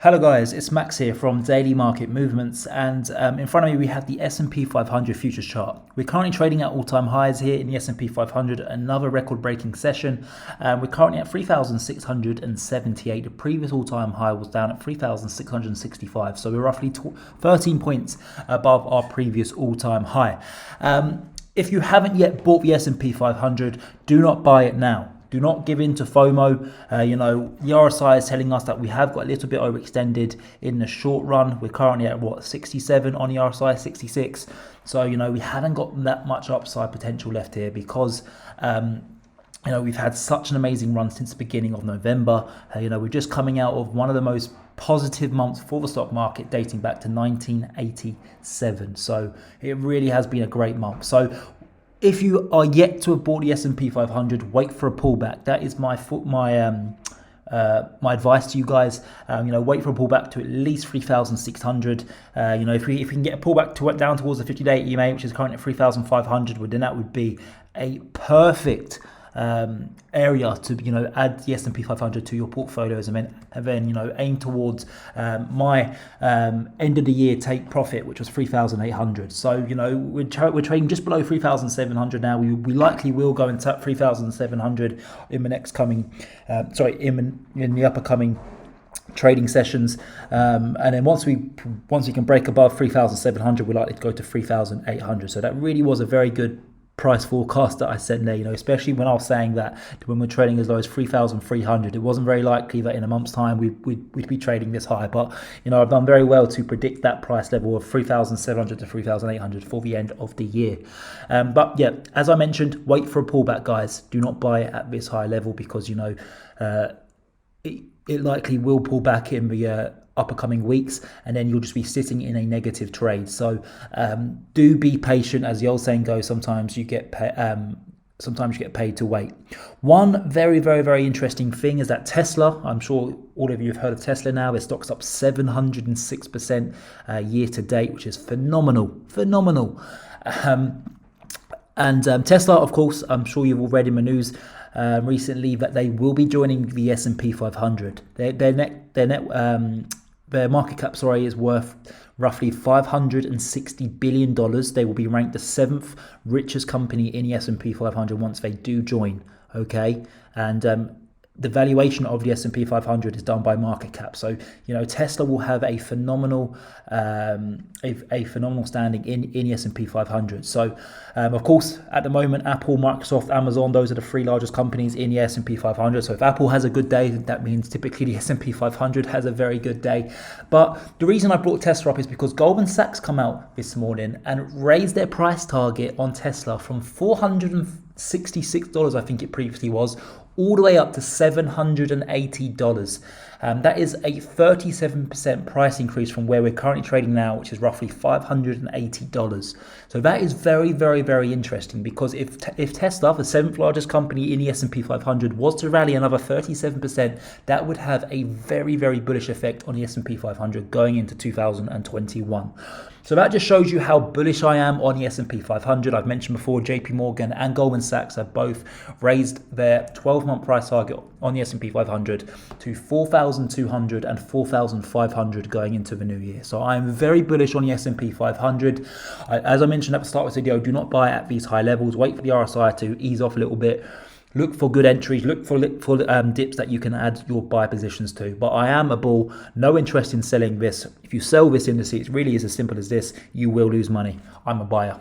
Hello guys, it's Max here from Daily Market Movements, and in front of me we have the S&P 500 futures chart. We're currently trading at all-time highs here in the S&P 500, another record-breaking session. We're currently at 3,678. The previous all-time high was down at 3,665, so we're roughly 13 points above our previous all-time high. If you haven't yet bought the S&P 500, do not buy it now. Do not give in to FOMO. The RSI is telling us that we have got a little bit overextended in the short run. We're currently at 67 on the RSI, 66. So, we haven't got that much upside potential left here because, we've had such an amazing run since the beginning of November. We're just coming out of one of the most positive months for the stock market dating back to 1987. So it really has been a great month. So if you are yet to have bought the S&P 500, wait for a pullback. That is my advice to you guys. Wait for a pullback to at least 3,600. If we can get a pullback down towards the 50-day EMA, which is currently at 3,500, then that would be a perfect area to add the S&P 500 to your portfolios, and then aim towards my end of the year take profit, which was 3,800. So we're trading just below 3,700 now. We likely will go and tap 3,700 in the next coming in the upcoming trading sessions, and then once we can break above 3,700, we're likely to go to 3,800. So that really was a very good price forecast that I said there, especially when I was saying that when we're trading as low as 3,300, it wasn't very likely that in a month's time we'd be trading this high. But I've done very well to predict that price level of 3,700 to 3,800 for the end of the year. But yeah, as I mentioned, wait for a pullback, guys. Do not buy it at this high level because it likely will pull back in the upcoming weeks, and then you'll just be sitting in a negative trade. So do be patient, as the old saying goes. Sometimes you get paid to wait. One very, very, very interesting thing is that Tesla, I'm sure all of you have heard of Tesla now. Their stock's up 706% year to date, which is phenomenal. And Tesla, of course, I'm sure you've all read in the news recently that they will be joining the S&P 500. Their market cap, is worth roughly $560 billion. They will be ranked the 7th richest company in the S&P 500 once they do join. Okay, and the valuation of the S&P 500 is done by market cap. So Tesla will have a phenomenal standing in the S&P 500. So of course, at the moment, Apple, Microsoft, Amazon, those are the three largest companies in the S&P 500. So if Apple has a good day, that means typically the S&P 500 has a very good day. But the reason I brought Tesla up is because Goldman Sachs come out this morning and raised their price target on Tesla from $466, I think it previously was, all the way up to $780. That is a 37% price increase from where we're currently trading now, which is roughly $580. So that is very, very, very interesting, because if Tesla, the 7th largest company in the S&P 500, was to rally another 37%, that would have a very, very bullish effect on the S&P 500 going into 2021. So that just shows you how bullish I am on the S&P 500. I've mentioned before, JP Morgan and Goldman Sachs have both raised their 12-month price target on the S&P 500 to 4,200 and 4,500 going into the new year. So I'm very bullish on the S&P 500. As I mentioned at the start of the video, do not buy at these high levels. Wait for the RSI to ease off a little bit. Look for good entries, look for dips that you can add your buy positions to. But I am a bull, no interest in selling this. If you sell this indice, it really is as simple as this. You will lose money. I'm a buyer.